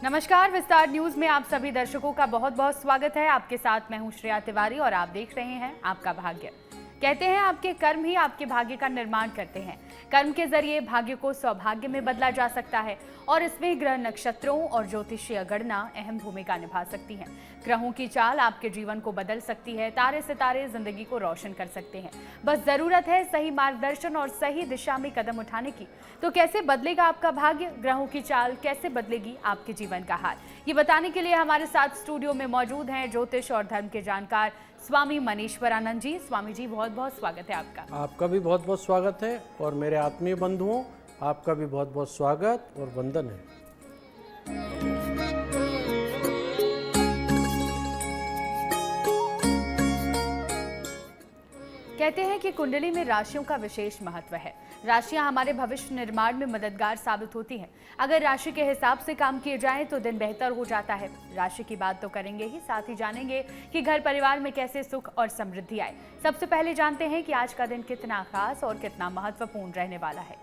नमस्कार, विस्तार न्यूज में आप सभी दर्शकों का बहुत बहुत स्वागत है। आपके साथ मैं हूं श्रेया तिवारी और आप देख रहे हैं आपका भाग्य। कहते हैं आपके कर्म ही आपके भाग्य का निर्माण करते हैं। कर्म के जरिए भाग्य को सौभाग्य में बदला जा सकता है और इसमें ग्रह नक्षत्रों और ज्योतिषीय गणना अहम भूमिका निभा सकती हैं। ग्रहों की चाल आपके जीवन को बदल सकती है। तारे सितारे जिंदगी को रोशन कर सकते हैं। बस जरूरत है सही मार्गदर्शन और सही दिशा में कदम उठाने की। तो कैसे बदलेगा आपका भाग्य, ग्रहों की चाल कैसे बदलेगी आपके जीवन का हाल, ये बताने के लिए हमारे साथ स्टूडियो में मौजूद हैं ज्योतिष और धर्म के जानकार स्वामी मनीश्वरानंद जी। स्वामी जी, बहुत बहुत स्वागत है आपका। आपका भी बहुत बहुत स्वागत है और मेरे आत्मीय बंधुओं, आपका भी बहुत बहुत स्वागत और वंदन है। कहते हैं कि कुंडली में राशियों का विशेष महत्व है। राशियां हमारे भविष्य निर्माण में मददगार साबित होती हैं। अगर राशि के हिसाब से काम किए जाए तो दिन बेहतर हो जाता है। राशि की बात तो करेंगे ही, साथ ही जानेंगे कि घर परिवार में कैसे सुख और समृद्धि आए। सबसे पहले जानते हैं कि आज का दिन कितना खास और कितना महत्वपूर्ण रहने वाला है।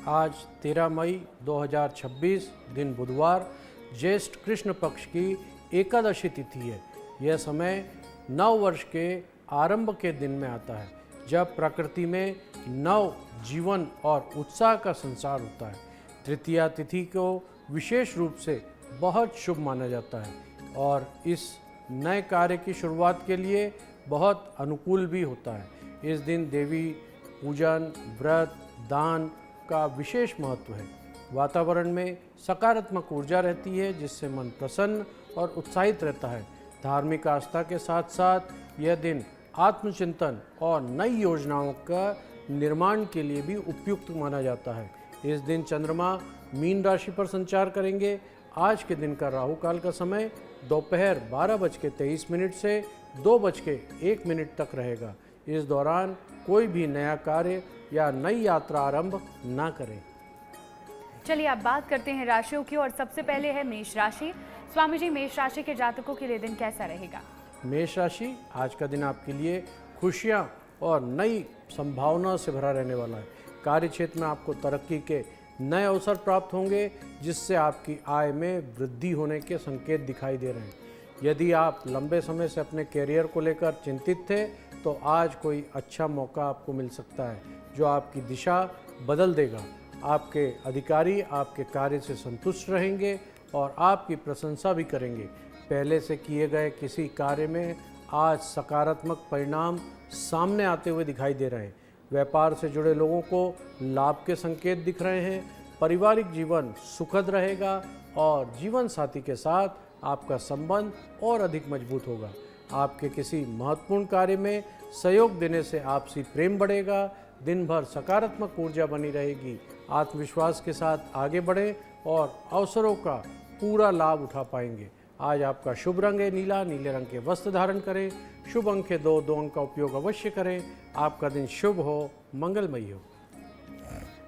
आज 13 मई 2026 दिन बुधवार, ज्येष्ठ कृष्ण पक्ष की एकादशी तिथि है। यह समय नव वर्ष के आरंभ के दिन में आता है, जब प्रकृति में नव जीवन और उत्साह का संचार होता है। तृतीया तिथि को विशेष रूप से बहुत शुभ माना जाता है और इस नए कार्य की शुरुआत के लिए बहुत अनुकूल भी होता है। इस दिन देवी पूजन, व्रत, दान का विशेष महत्व है। वातावरण में सकारात्मक ऊर्जा रहती है, जिससे मन प्रसन्न और उत्साहित रहता है। धार्मिक आस्था के साथ साथ यह दिन आत्मचिंतन और नई योजनाओं का निर्माण के लिए भी उपयुक्त माना जाता है। इस दिन चंद्रमा मीन राशि पर संचार करेंगे। आज के दिन का राहु काल का समय दोपहर 12:23 से 2:01 तक रहेगा। इस दौरान कोई भी नया कार्य या नई यात्रा आरंभ ना करें। चलिए अब बात करते हैं राशियों की और सबसे पहले है मेष राशि। स्वामी जी, मेष राशि के जातकों के लिए दिन कैसा रहेगा? मेष राशि, आज का दिन आपके लिए खुशियां और नई संभावनाओं से भरा रहने वाला है। कार्य क्षेत्र में आपको तरक्की के नए अवसर प्राप्त होंगे, जिससे आपकी आय में वृद्धि होने के संकेत दिखाई दे रहे हैं। यदि आप लंबे समय से अपने कैरियर को लेकर चिंतित थे, तो आज कोई अच्छा मौका आपको मिल सकता है, जो आपकी दिशा बदल देगा। आपके अधिकारी आपके कार्य से संतुष्ट रहेंगे और आपकी प्रशंसा भी करेंगे। पहले से किए गए किसी कार्य में आज सकारात्मक परिणाम सामने आते हुए दिखाई दे रहे हैं। व्यापार से जुड़े लोगों को लाभ के संकेत दिख रहे हैं। पारिवारिक जीवन सुखद रहेगा और जीवन साथी के साथ आपका संबंध और अधिक मजबूत होगा। आपके किसी महत्वपूर्ण कार्य में सहयोग देने से आपसी प्रेम बढ़ेगा। दिन भर सकारात्मक ऊर्जा बनी रहेगी। आत्मविश्वास के साथ आगे बढ़ें और अवसरों का पूरा लाभ उठा पाएंगे। आज आपका शुभ रंग है नीला। नीले रंग के वस्त्र धारण करें। शुभ अंक है 2 अंक का उपयोग अवश्य करें। आपका दिन शुभ हो, मंगलमयी हो।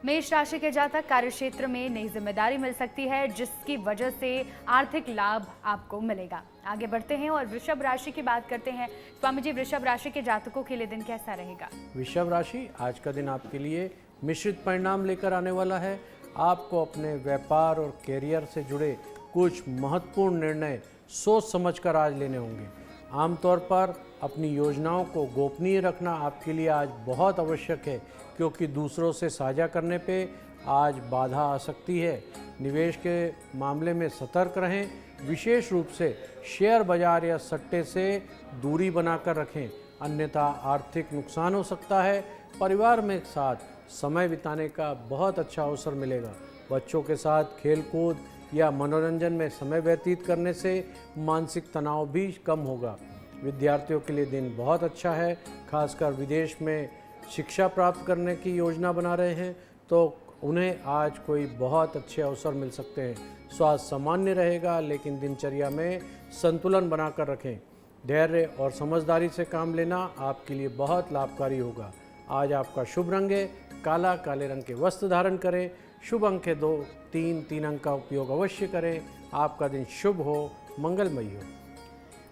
मेष राशि के जातक, कार्य क्षेत्र में नई जिम्मेदारी मिल सकती है, जिसकी वजह से आर्थिक लाभ आपको मिलेगा। आगे बढ़ते हैं और वृषभ राशि की बात करते हैं। स्वामी जी, वृषभ राशि के जातकों के लिए दिन कैसा रहेगा? वृषभ राशि, आज का दिन आपके लिए मिश्रित परिणाम लेकर आने वाला है। आपको अपने व्यापार और कैरियर से जुड़े कुछ महत्वपूर्ण निर्णय सोच समझकर आज लेने होंगे। आमतौर पर अपनी योजनाओं को गोपनीय रखना आपके लिए आज बहुत आवश्यक है, क्योंकि दूसरों से साझा करने पे आज बाधा आ सकती है। निवेश के मामले में सतर्क रहें। विशेष रूप से शेयर बाजार या सट्टे से दूरी बनाकर रखें, अन्यथा आर्थिक नुकसान हो सकता है। परिवार में साथ समय बिताने का बहुत अच्छा अवसर मिलेगा। बच्चों के साथ खेलकूद या मनोरंजन में समय व्यतीत करने से मानसिक तनाव भी कम होगा। विद्यार्थियों के लिए दिन बहुत अच्छा है। खासकर विदेश में शिक्षा प्राप्त करने की योजना बना रहे हैं, तो उन्हें आज कोई बहुत अच्छे अवसर मिल सकते हैं। स्वास्थ्य सामान्य रहेगा, लेकिन दिनचर्या में संतुलन बनाकर रखें। धैर्य और समझदारी से काम लेना आपके लिए बहुत लाभकारी होगा। आज आपका शुभ रंग है काला। काले रंग के वस्त्र धारण करें। शुभ अंक है 2, 3 अंक का उपयोग अवश्य करें। आपका दिन शुभ हो, मंगलमयी हो।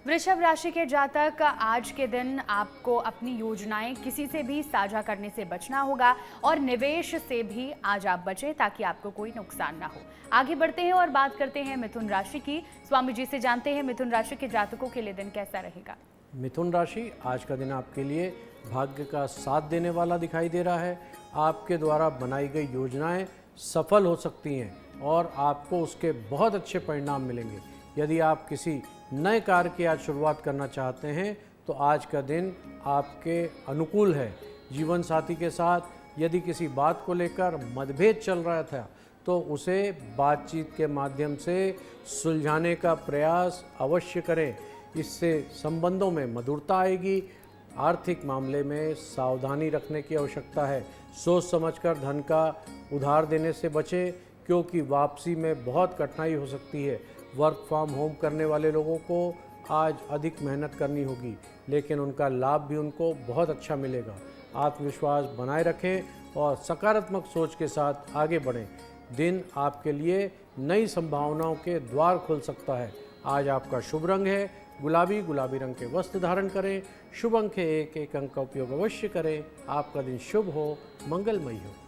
वृषभ राशि के जातक, आज के दिन आपको अपनी योजनाएं किसी से भी साझा करने से बचना होगा और निवेश से भी आज आप बचें ताकि आपको कोई नुकसान ना हो। आगे बढ़ते हैं और बात करते हैं मिथुन राशि की। स्वामी जी से जानते हैं मिथुन राशि के जातकों के लिए दिन कैसा रहेगा। मिथुन राशि, आज का दिन आपके लिए भाग्य का साथ देने वाला दिखाई दे रहा है। आपके द्वारा बनाई गई योजनाएं सफल हो सकती हैं और आपको उसके बहुत अच्छे परिणाम मिलेंगे। यदि आप किसी नए कार्य की आज शुरुआत करना चाहते हैं तो आज का दिन आपके अनुकूल है। जीवन साथी के साथ यदि किसी बात को लेकर मतभेद चल रहा था तो उसे बातचीत के माध्यम से सुलझाने का प्रयास अवश्य करें। इससे संबंधों में मधुरता आएगी। आर्थिक मामले में सावधानी रखने की आवश्यकता है। सोच समझकर धन का उधार देने से बचें क्योंकि वापसी में बहुत कठिनाई हो सकती है। वर्क फ्रॉम होम करने वाले लोगों को आज अधिक मेहनत करनी होगी, लेकिन उनका लाभ भी उनको बहुत अच्छा मिलेगा। आत्मविश्वास बनाए रखें और सकारात्मक सोच के साथ आगे बढ़ें। दिन आपके लिए नई संभावनाओं के द्वार खोल सकता है। आज आपका शुभ रंग है गुलाबी। गुलाबी रंग के वस्त्र धारण करें। शुभ अंक है 1। 1 अंक का उपयोग अवश्य करें। आपका दिन शुभ हो, मंगलमय हो।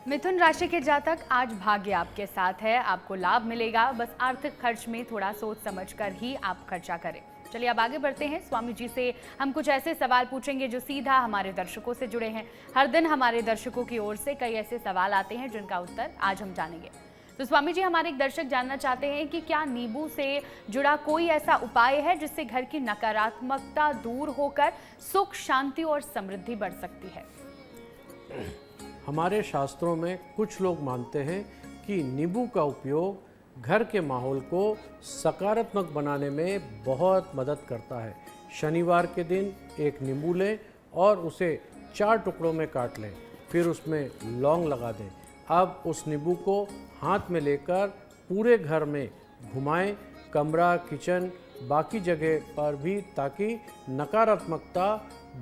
मिथुन राशि के जातक, आज भाग्य आपके साथ है, आपको लाभ मिलेगा। बस आर्थिक खर्च में थोड़ा सोच समझकर ही आप खर्चा करें। चलिए अब आगे बढ़ते हैं। स्वामी जी से हम कुछ ऐसे सवाल पूछेंगे जो सीधा हमारे दर्शकों से जुड़े हैं। हर दिन हमारे दर्शकों की ओर से कई ऐसे सवाल आते हैं जिनका उत्तर आज हम जानेंगे। तो स्वामी जी, हमारे एक दर्शक जानना चाहते हैं कि क्या नींबू से जुड़ा कोई ऐसा उपाय है जिससे घर की नकारात्मकता दूर होकर सुख, शांति और समृद्धि बढ़ सकती है। हमारे शास्त्रों में कुछ लोग मानते हैं कि नींबू का उपयोग घर के माहौल को सकारात्मक बनाने में बहुत मदद करता है। शनिवार के दिन एक नींबू लें और उसे 4 टुकड़ों में काट लें, फिर उसमें लौंग लगा दें। अब उस नींबू को हाथ में लेकर पूरे घर में घुमाएं, कमरा, किचन, बाकी जगह पर भी, ताकि नकारात्मकता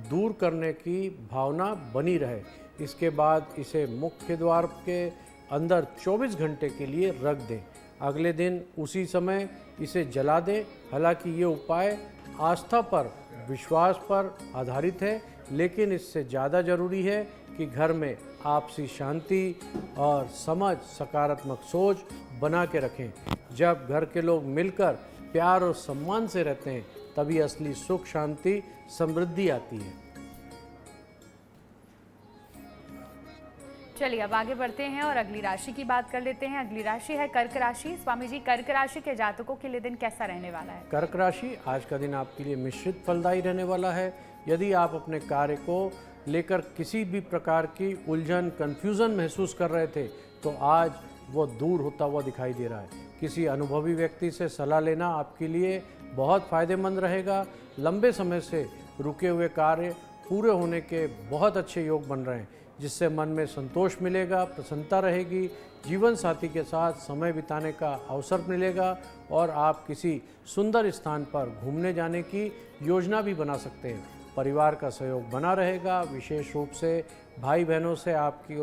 दूर करने की भावना बनी रहे। इसके बाद इसे मुख्य द्वार के अंदर 24 घंटे के लिए रख दें। अगले दिन उसी समय इसे जला दें। हालांकि ये उपाय आस्था पर, विश्वास पर आधारित है, लेकिन इससे ज़्यादा ज़रूरी है कि घर में आपसी शांति और समझ, सकारात्मक सोच बना के रखें। जब घर के लोग मिलकर प्यार और सम्मान से रहते हैं तभी असली सुख, शांति, समृद्धि आती है। चलिए अब आगे बढ़ते हैं और अगली राशि की बात कर लेते हैं। अगली राशि है कर्क राशि। स्वामी जी, कर्क राशि के जातकों के लिए दिन कैसा रहने वाला है। कर्क राशि, आज का दिन आपके लिए मिश्रित फलदायी रहने वाला है। यदि आप अपने कार्य को लेकर किसी भी प्रकार की उलझन, कन्फ्यूज़न महसूस कर रहे थे तो आज वो दूर होता हुआ दिखाई दे रहा है। किसी अनुभवी व्यक्ति से सलाह लेना आपके लिए बहुत फ़ायदेमंद रहेगा। लंबे समय से रुके हुए कार्य पूरे होने के बहुत अच्छे योग बन रहे हैं, जिससे मन में संतोष मिलेगा, प्रसन्नता रहेगी। जीवन साथी के साथ समय बिताने का अवसर मिलेगा और आप किसी सुंदर स्थान पर घूमने जाने की योजना भी बना सकते हैं। परिवार का सहयोग बना रहेगा। विशेष रूप से भाई बहनों से आपकी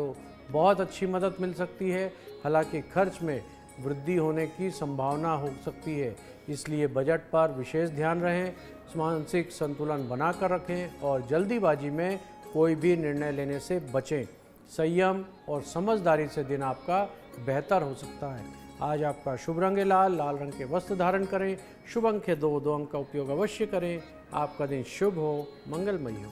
बहुत अच्छी मदद मिल सकती है। हालांकि खर्च में वृद्धि होने की संभावना हो सकती है, इसलिए बजट पर विशेष ध्यान रहें। मानसिक संतुलन बनाकर रखें और जल्दीबाजी में कोई भी निर्णय लेने से बचें। संयम और समझदारी से दिन आपका बेहतर हो सकता है। आज आपका शुभ रंग है लाल। लाल रंग के वस्त्र धारण करें। शुभ अंक है 2। 2 अंक का उपयोग अवश्य करें। आपका दिन शुभ हो, मंगलमय हो।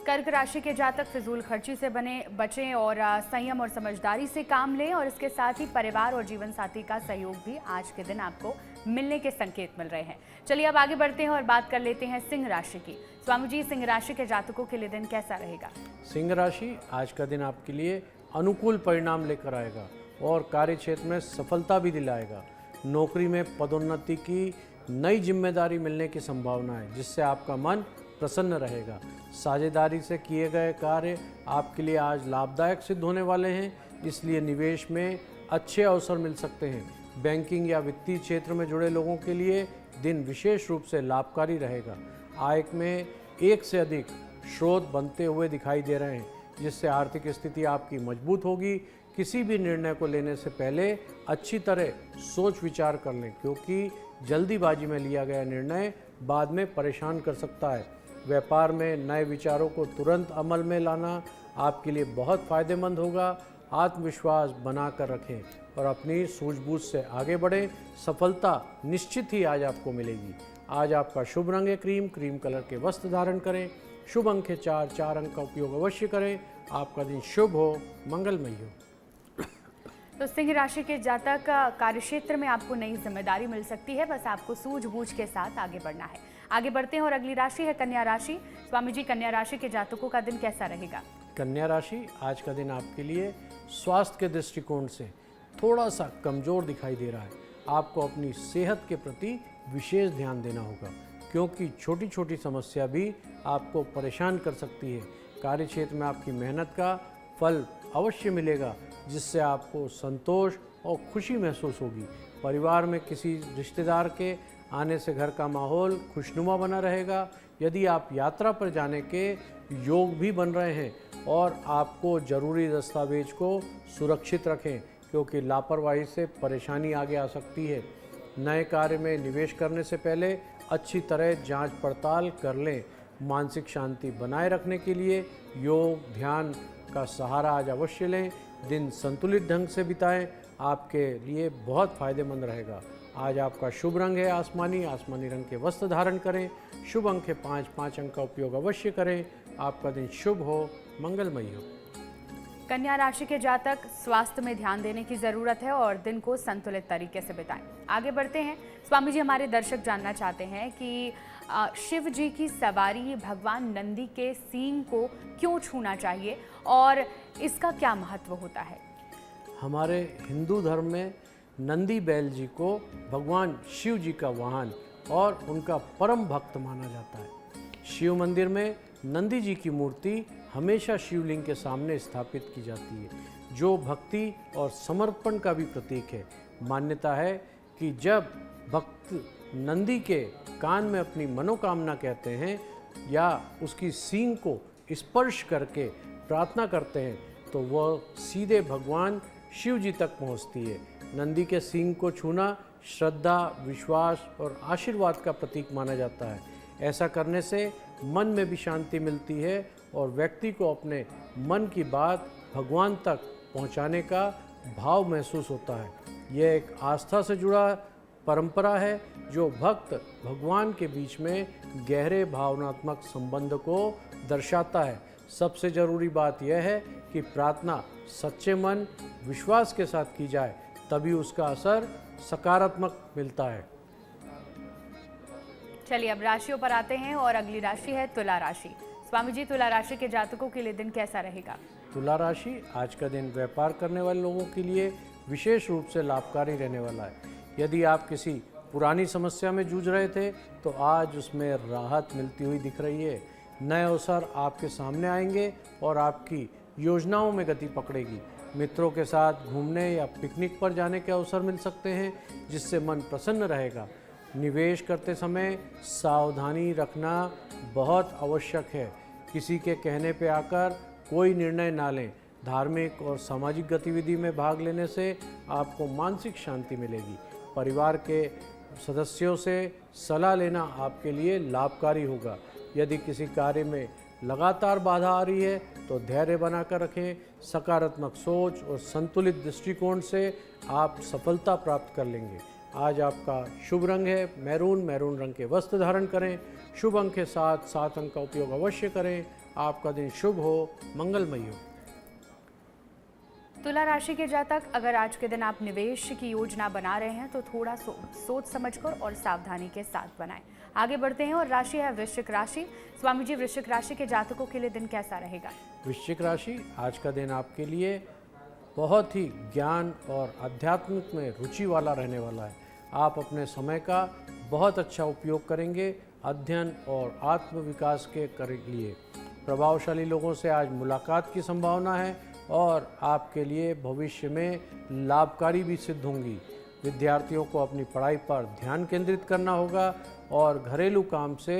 कर्क राशि के जातक फिजूल खर्ची से बचें और संयम और समझदारी से काम लें और इसके साथ ही परिवार और जीवन साथी का सहयोग भी आज के दिन आपको मिलने के संकेत मिल रहे हैं। चलिए अब आगे बढ़ते हैं और बात कर लेते हैं सिंह राशि की। स्वामी जी, सिंह राशि के जातकों के लिए दिन कैसा रहेगा। सिंह राशि, आज का दिन आपके लिए अनुकूल परिणाम लेकर आएगा और कार्य क्षेत्र में सफलता भी दिलाएगा। नौकरी में पदोन्नति की नई जिम्मेदारी मिलने की संभावना है, जिससे आपका मन प्रसन्न रहेगा। साझेदारी से किए गए कार्य आपके लिए आज लाभदायक सिद्ध होने वाले हैं, इसलिए निवेश में अच्छे अवसर मिल सकते हैं। बैंकिंग या वित्तीय क्षेत्र में जुड़े लोगों के लिए दिन विशेष रूप से लाभकारी रहेगा। आय में एक से अधिक स्रोत बनते हुए दिखाई दे रहे हैं, जिससे आर्थिक स्थिति आपकी मजबूत होगी। किसी भी निर्णय को लेने से पहले अच्छी तरह सोच विचार कर लें, क्योंकि जल्दीबाजी में लिया गया निर्णय बाद में परेशान कर सकता है। व्यापार में नए विचारों को तुरंत अमल में लाना आपके लिए बहुत फायदेमंद होगा। आत्मविश्वास बनाकर रखें और अपनी सूझबूझ से आगे बढ़ें। सफलता निश्चित ही आज आपको मिलेगी। आज आपका शुभ रंग है क्रीम, क्रीम कलर के वस्त्र धारण करें। शुभ अंक है 4, 4 अंक का उपयोग अवश्य करें। आपका दिन शुभ हो, मंगलमय हो। तो सिंह राशि के जातक कार्यक्षेत्र में आपको नई जिम्मेदारी मिल सकती है, बस आपको सूझबूझ के साथ आगे बढ़ना है। आगे बढ़ते हैं और अगली राशि है कन्या राशि। स्वामी जी, कन्या राशि के जातकों का दिन कैसा रहेगा? कन्या राशि, आज का दिन आपके लिए स्वास्थ्य के दृष्टिकोण से थोड़ा सा कमजोर दिखाई दे रहा है। आपको अपनी सेहत के प्रति विशेष ध्यान देना होगा, क्योंकि छोटी छोटी समस्या भी आपको परेशान कर सकती है। कार्यक्षेत्र में आपकी मेहनत का फल अवश्य मिलेगा, जिससे आपको संतोष और खुशी महसूस होगी। परिवार में किसी रिश्तेदार के आने से घर का माहौल खुशनुमा बना रहेगा। यदि आप यात्रा पर जाने के योग भी बन रहे हैं और आपको ज़रूरी दस्तावेज को सुरक्षित रखें, क्योंकि लापरवाही से परेशानी आगे आ सकती है। नए कार्य में निवेश करने से पहले अच्छी तरह जांच पड़ताल कर लें। मानसिक शांति बनाए रखने के लिए योग ध्यान का सहारा आज अवश्य लें। दिन संतुलित ढंग से बिताएं, आपके लिए बहुत फायदेमंद रहेगा। आज आपका शुभ रंग है आसमानी, आसमानी रंग के वस्त्र धारण करें। शुभ अंक है 5, 5 अंक का उपयोग अवश्य करें। आपका दिन शुभ हो, मंगलमय हो। कन्या राशि के जातक, स्वास्थ्य में ध्यान देने की जरूरत है और दिन को संतुलित तरीके से बिताएं। आगे बढ़ते हैं। स्वामी जी, हमारे दर्शक जानना चाहते हैं कि शिव जी की सवारी भगवान नंदी के सींग को क्यों छूना चाहिए और इसका क्या महत्व होता है? हमारे हिंदू धर्म में नंदी बैल जी को भगवान शिव जी का वाहन और उनका परम भक्त माना जाता है। शिव मंदिर में नंदी जी की मूर्ति हमेशा शिवलिंग के सामने स्थापित की जाती है, जो भक्ति और समर्पण का भी प्रतीक है। मान्यता है कि जब भक्त नंदी के कान में अपनी मनोकामना कहते हैं या उसकी सींग को स्पर्श करके प्रार्थना करते हैं, तो वह सीधे भगवान शिव जी तक पहुंचती है। नंदी के सींग को छूना श्रद्धा, विश्वास और आशीर्वाद का प्रतीक माना जाता है। ऐसा करने से मन में भी शांति मिलती है और व्यक्ति को अपने मन की बात भगवान तक पहुंचाने का भाव महसूस होता है। यह एक आस्था से जुड़ा परंपरा है, जो भक्त भगवान के बीच में गहरे भावनात्मक संबंध को दर्शाता है। सबसे ज़रूरी बात यह है कि प्रार्थना सच्चे मन, विश्वास के साथ की जाए, तभी उसका असर सकारात्मक मिलता है। चलिए अब राशियों पर आते हैं और अगली राशि है तुला राशि। स्वामी जी, तुला राशि के जातकों के लिए दिन कैसा रहेगा? तुला राशि, आज का दिन व्यापार करने वाले लोगों के लिए विशेष रूप से लाभकारी रहने वाला है। यदि आप किसी पुरानी समस्या में जूझ रहे थे, तो आज उसमें राहत मिलती हुई दिख रही है। नए अवसर आपके सामने आएंगे और आपकी योजनाओं में गति पकड़ेगी। मित्रों के साथ घूमने या पिकनिक पर जाने के अवसर मिल सकते हैं, जिससे मन प्रसन्न रहेगा। निवेश करते समय सावधानी रखना बहुत आवश्यक है। किसी के कहने पे आकर कोई निर्णय ना लें। धार्मिक और सामाजिक गतिविधि में भाग लेने से आपको मानसिक शांति मिलेगी। परिवार के सदस्यों से सलाह लेना आपके लिए लाभकारी होगा। यदि किसी कार्य में लगातार बाधा आ रही है, तो धैर्य बनाकर रखें। सकारात्मक सोच और संतुलित दृष्टिकोण से आप सफलता प्राप्त कर लेंगे। आज आपका शुभ रंग है मैरून, मैरून रंग के वस्त्र धारण करें। शुभ अंक के साथ 7 अंक का उपयोग अवश्य करें। आपका दिन शुभ हो, मंगलमय हो। तुला राशि के जातक, अगर आज के दिन आप निवेश की योजना बना रहे हैं तो थोड़ा सोच समझकर और सावधानी के साथ बनाएं। आगे बढ़ते हैं और राशि है वृश्चिक राशि। स्वामी जी, वृश्चिक राशि के जातकों के लिए दिन कैसा रहेगा? वृश्चिक राशि, आज का दिन आपके लिए बहुत ही ज्ञान और आध्यात्मिक में रुचि वाला रहने वाला है। आप अपने समय का बहुत अच्छा उपयोग करेंगे अध्ययन और आत्म विकास के लिए। प्रभावशाली लोगों से आज मुलाकात की संभावना है और आपके लिए भविष्य में लाभकारी भी सिद्ध होंगी। विद्यार्थियों को अपनी पढ़ाई पर ध्यान केंद्रित करना होगा और घरेलू काम से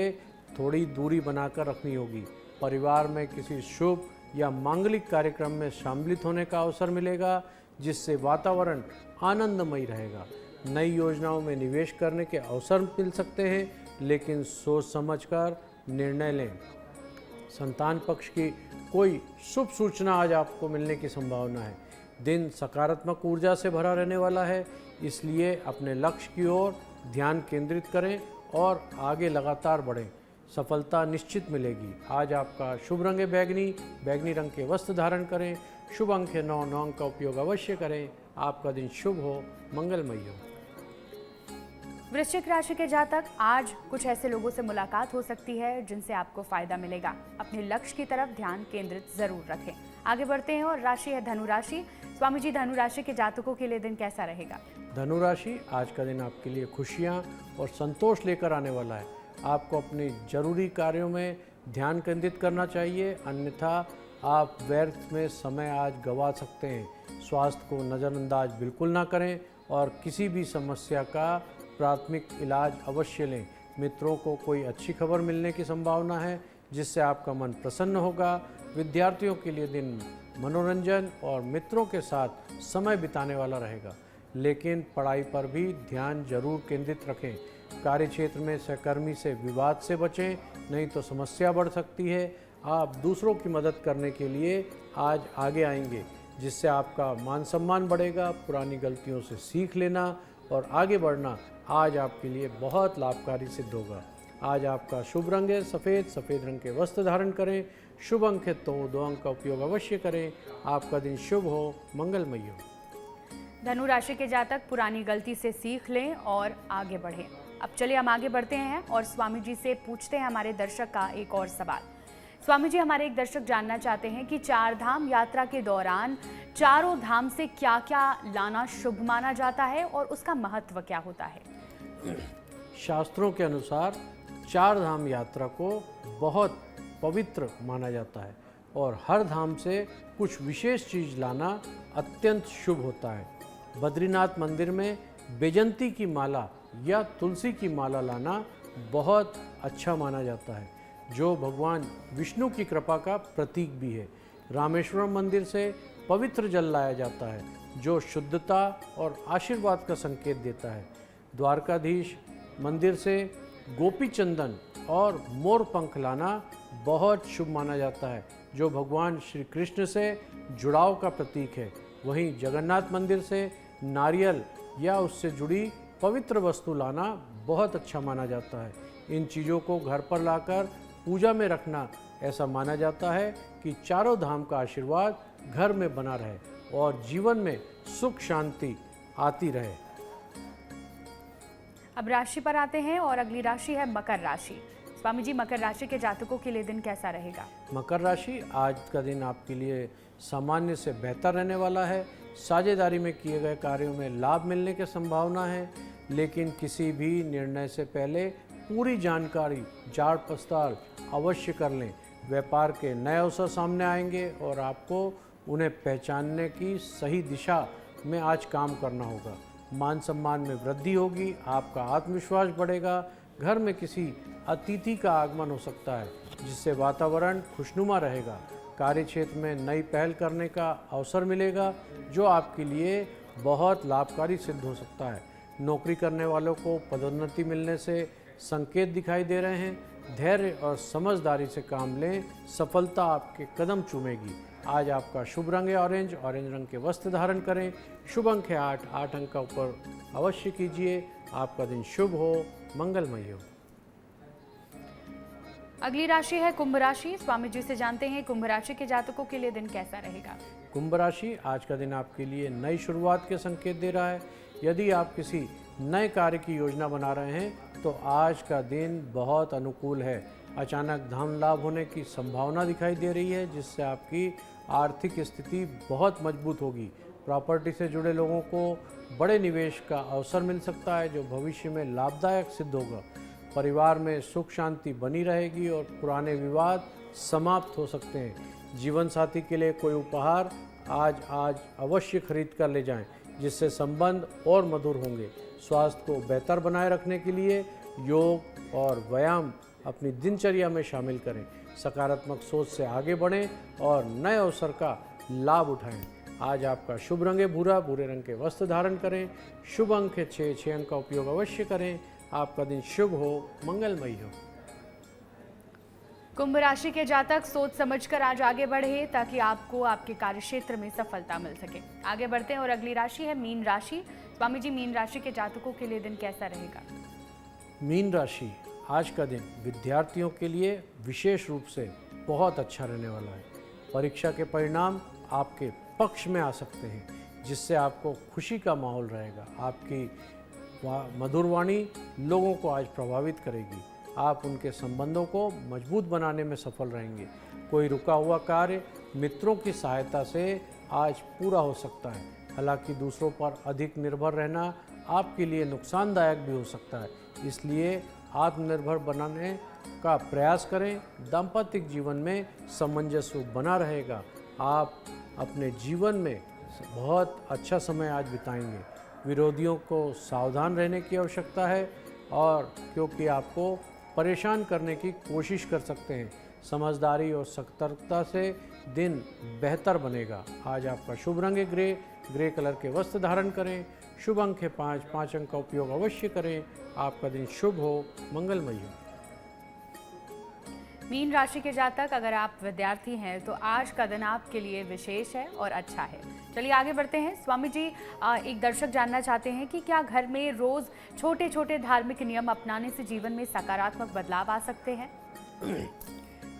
थोड़ी दूरी बनाकर रखनी होगी। परिवार में किसी शुभ या मांगलिक कार्यक्रम में सम्मिलित होने का अवसर मिलेगा, जिससे वातावरण आनंदमयी रहेगा। नई योजनाओं में निवेश करने के अवसर मिल सकते हैं, लेकिन सोच समझकर निर्णय लें। संतान पक्ष की कोई शुभ सूचना आज आपको मिलने की संभावना है। दिन सकारात्मक ऊर्जा से भरा रहने वाला है, इसलिए अपने लक्ष्य की ओर ध्यान केंद्रित करें और आगे लगातार बढ़ें। सफलता निश्चित मिलेगी। आज आपका शुभ रंग है बैगनी। बैगनी रंग के वस्त्र धारण करें। शुभ अंक है 9। 9 अंक का उपयोग अवश्य करें। आपका दिन शुभ हो, मंगलमय हो। वृश्चिक राशि के जातक, आज कुछ ऐसे लोगों से मुलाकात हो सकती है जिनसे आपको फायदा मिलेगा। अपने लक्ष्य की तरफ ध्यान केंद्रित जरूर रखें। आगे बढ़ते हैं और राशि है धनु राशि। स्वामी जी, धनु राशि के जातकों के लिए दिन कैसा रहेगा? धनु राशि, आज का दिन आपके लिए खुशियाँ और संतोष लेकर आने वाला है। आपको अपने जरूरी कार्यों में ध्यान केंद्रित करना चाहिए, अन्यथा आप व्यर्थ में समय आज गंवा सकते हैं। स्वास्थ्य को नज़रअंदाज बिल्कुल ना करें और किसी भी समस्या का प्राथमिक इलाज अवश्य लें। मित्रों को कोई अच्छी खबर मिलने की संभावना है जिससे आपका मन प्रसन्न होगा। विद्यार्थियों के लिए दिन मनोरंजन और मित्रों के साथ समय बिताने वाला रहेगा, लेकिन पढ़ाई पर भी ध्यान जरूर केंद्रित रखें। कार्यक्षेत्र में सहकर्मी से विवाद से बचें, नहीं तो समस्या बढ़ सकती है। आप दूसरों की मदद करने के लिए आज आगे आएंगे, जिससे आपका मान सम्मान बढ़ेगा। पुरानी गलतियों से सीख लेना और आगे बढ़ना आज आपके लिए बहुत लाभकारी सिद्ध होगा। आज आपका शुभ रंग है सफ़ेद। सफ़ेद रंग के वस्त्र धारण करें। शुभ अंक है 2 अंक का उपयोग अवश्य करें। आपका दिन शुभ हो, मंगलमय हो। धनु राशि के जातक, पुरानी गलती से सीख लें और आगे बढ़ें। अब चलिए हम आगे बढ़ते हैं और स्वामी जी से पूछते हैं हमारे दर्शक का एक और सवाल। स्वामी जी, हमारे एक दर्शक जानना चाहते हैं कि 4 धाम यात्रा के दौरान चारों धाम से क्या क्या लाना शुभ माना जाता है और उसका महत्व क्या होता है? शास्त्रों के अनुसार 4 धाम यात्रा को बहुत पवित्र माना जाता है और हर धाम से कुछ विशेष चीज लाना अत्यंत शुभ होता है। बद्रीनाथ मंदिर में बेजंती की माला या तुलसी की माला लाना बहुत अच्छा माना जाता है, जो भगवान विष्णु की कृपा का प्रतीक भी है। रामेश्वरम मंदिर से पवित्र जल लाया जाता है, जो शुद्धता और आशीर्वाद का संकेत देता है। द्वारकाधीश मंदिर से गोपी चंदन और मोर पंख लाना बहुत शुभ माना जाता है, जो भगवान श्री कृष्ण से जुड़ाव का प्रतीक है। वहीं जगन्नाथ मंदिर से नारियल या उससे जुड़ी पवित्र वस्तु लाना बहुत अच्छा माना जाता है। इन चीज़ों को घर पर लाकर पूजा में रखना ऐसा माना जाता है कि चारों धाम का आशीर्वाद घर में बना रहे और जीवन में सुख शांति आती रहे। अब राशि पर आते हैं और अगली राशि है मकर राशि। स्वामी जी, मकर राशि के जातकों के लिए दिन कैसा रहेगा? मकर राशि, आज का दिन आपके लिए सामान्य से बेहतर रहने वाला है। साझेदारी में किए गए कार्यों में लाभ मिलने की संभावना है, लेकिन किसी भी निर्णय से पहले पूरी जानकारी जांच पड़ताल अवश्य कर लें। व्यापार के नए अवसर सामने आएंगे और आपको उन्हें पहचानने की सही दिशा में आज काम करना होगा। मान सम्मान में वृद्धि होगी, आपका आत्मविश्वास बढ़ेगा। घर में किसी अतिथि का आगमन हो सकता है, जिससे वातावरण खुशनुमा रहेगा। कार्यक्षेत्र में नई पहल करने का अवसर मिलेगा, जो आपके लिए बहुत लाभकारी सिद्ध हो सकता है। नौकरी करने वालों को पदोन्नति मिलने से संकेत दिखाई दे रहे हैं। धैर्य और समझदारी से काम लें, सफलता आपके कदम चूमेगी। आज आपका शुभ रंग है ऑरेंज। ऑरेंज रंग के वस्त्र धारण करें। शुभ अंक है 8। 8 अंक का ऊपर अवश्य कीजिए। आपका दिन शुभ हो, मंगलमय हो। अगली राशि है कुंभ राशि। स्वामी जी से जानते हैं कुंभ राशि के जातकों के लिए दिन कैसा रहेगा? कुंभ राशि, आज का दिन आपके लिए नई शुरुआत के संकेत दे रहा है। यदि आप किसी नए कार्य की योजना बना रहे हैं तो आज का दिन बहुत अनुकूल है। अचानक धन लाभ होने की संभावना दिखाई दे रही है, जिससे आपकी आर्थिक स्थिति बहुत मजबूत होगी। प्रॉपर्टी से जुड़े लोगों को बड़े निवेश का अवसर मिल सकता है, जो भविष्य में लाभदायक सिद्ध होगा। परिवार में सुख शांति बनी रहेगी और पुराने विवाद समाप्त हो सकते हैं। जीवन साथी के लिए कोई उपहार आज अवश्य खरीद कर ले जाएं, जिससे संबंध और मधुर होंगे। स्वास्थ्य को बेहतर बनाए रखने के लिए योग और व्यायाम अपनी दिनचर्या में शामिल करें। सकारात्मक सोच से आगे बढ़ें और नए अवसर का लाभ उठाएं। आज आपका शुभ रंग है भूरा, भूरे रंग के वस्त्र धारण करें। शुभ अंक है 6, 6 अंक का उपयोग अवश्य करें। आपका दिन शुभ हो, मंगलमयी हो। कुंभ राशि के जातक सोच समझकर आज आगे बढ़े ताकि आपको आपके कार्यक्षेत्र में सफलता मिल सके। आगे बढ़ते हैं और अगली राशि है मीन राशि। स्वामी जी, मीन राशि के जातकों के लिए दिन कैसा रहेगा? मीन राशि, आज का दिन विद्यार्थियों के लिए विशेष रूप से बहुत अच्छा रहने वाला है। परीक्षा के परिणाम आपके पक्ष में आ सकते हैं, जिससे आपको खुशी का माहौल रहेगा। आपकी मधुर वाणी लोगों को आज प्रभावित करेगी। आप उनके संबंधों को मजबूत बनाने में सफल रहेंगे। कोई रुका हुआ कार्य मित्रों की सहायता से आज पूरा हो सकता है। हालांकि दूसरों पर अधिक निर्भर रहना आपके लिए नुकसानदायक भी हो सकता है, इसलिए आत्मनिर्भर बनाने का प्रयास करें। दाम्पत्य जीवन में सामंजस्य बना रहेगा। आप अपने जीवन में बहुत अच्छा समय आज बिताएंगे। विरोधियों को सावधान रहने की आवश्यकता है, और क्योंकि आपको परेशान करने की कोशिश कर सकते हैं। समझदारी और सतर्कता से दिन बेहतर बनेगा। आज आपका शुभ रंग है ग्रे, ग्रे कलर के वस्त्र धारण करें। शुभ अंक है 5, 5 अंक का उपयोग अवश्य करें। आपका दिन शुभ हो, मंगलमयी हो। मीन राशि के जातक अगर आप विद्यार्थी हैं तो आज का दिन आपके लिए विशेष है और अच्छा है। चलिए आगे बढ़ते हैं। स्वामी जी, एक दर्शक जानना चाहते हैं कि क्या घर में रोज छोटे छोटे धार्मिक नियम अपनाने से जीवन में सकारात्मक बदलाव आ सकते हैं?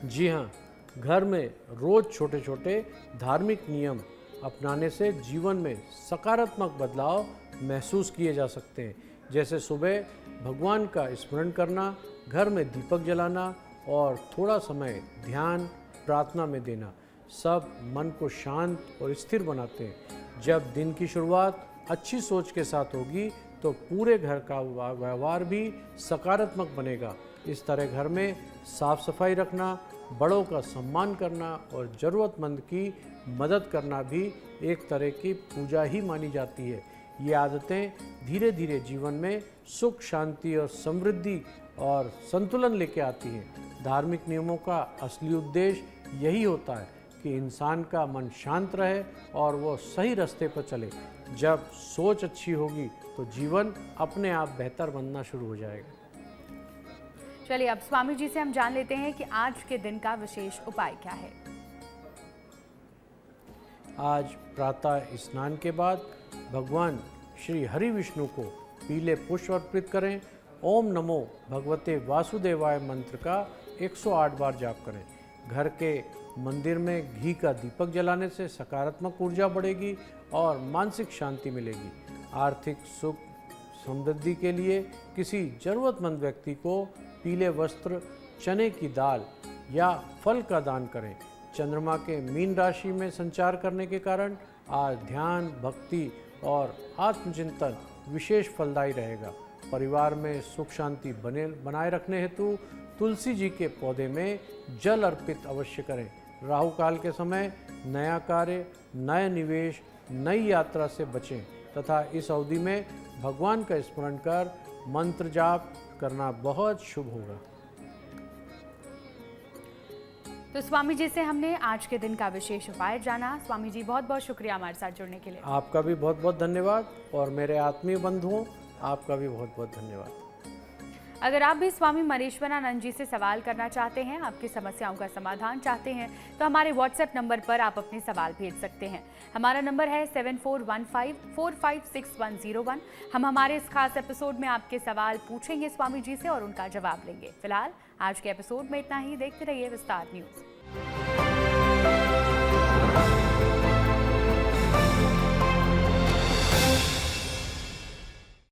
जी हाँ, घर में रोज छोटे छोटे धार्मिक नियम अपनाने से जीवन में सकारात्मक बदलाव महसूस किए जा सकते हैं। जैसे सुबह भगवान का स्मरण करना, घर में दीपक जलाना और थोड़ा समय ध्यान प्रार्थना में देना, सब मन को शांत और स्थिर बनाते हैं। जब दिन की शुरुआत अच्छी सोच के साथ होगी तो पूरे घर का व्यवहार भी सकारात्मक बनेगा। इस तरह घर में साफ सफाई रखना, बड़ों का सम्मान करना और ज़रूरतमंद की मदद करना भी एक तरह की पूजा ही मानी जाती है। ये आदतें धीरे धीरे जीवन में सुख, शांति और समृद्धि और संतुलन लेके आती हैं। धार्मिक नियमों का असली उद्देश्य यही होता है कि इंसान का मन शांत रहे और वो सही रास्ते पर चले। जब सोच अच्छी होगी तो जीवन अपने आप बेहतर बनना शुरू हो जाएगा। चलिए अब स्वामी जी से हम जान लेते हैं कि आज के दिन का विशेष उपाय क्या है। आज प्रातः स्नान के बाद भगवान श्री हरि विष्णु को पीले पुष्प अर्पित करें। ओम नमो भगवते वासुदेवाय मंत्र का 108 बार जाप करें। घर के मंदिर में घी का दीपक जलाने से सकारात्मक ऊर्जा बढ़ेगी और मानसिक शांति मिलेगी। आर्थिक सुख समृद्धि के लिए किसी जरूरतमंद व्यक्ति को पीले वस्त्र, चने की दाल या फल का दान करें। चंद्रमा के मीन राशि में संचार करने के कारण आज ध्यान, भक्ति और आत्मचिंतन विशेष फलदायी रहेगा। परिवार में सुख शांति बनाए रखने हेतु तुलसी जी के पौधे में जल अर्पित अवश्य करें। राहु काल के समय नया कार्य, नए निवेश, नई यात्रा से बचें तथा इस अवधि में भगवान का स्मरण कर मंत्र जाप करना बहुत शुभ होगा। तो स्वामी जी से हमने आज के दिन का विशेष उपाय जाना। स्वामी जी बहुत बहुत शुक्रिया हमारे साथ जुड़ने के लिए। आपका भी बहुत बहुत धन्यवाद और मेरे आत्मीय बंधुओं आपका भी बहुत बहुत धन्यवाद। अगर आप भी स्वामी मनीश्वरानंद जी से सवाल करना चाहते हैं, आपकी समस्याओं का समाधान चाहते हैं, तो हमारे व्हाट्सएप नंबर पर आप अपने सवाल भेज सकते हैं। हमारा नंबर है 7415456101। हम हमारे इस खास एपिसोड में आपके सवाल पूछेंगे स्वामी जी से और उनका जवाब लेंगे। फिलहाल आज के एपिसोड में इतना ही। देखते रहिए विस्तार न्यूज।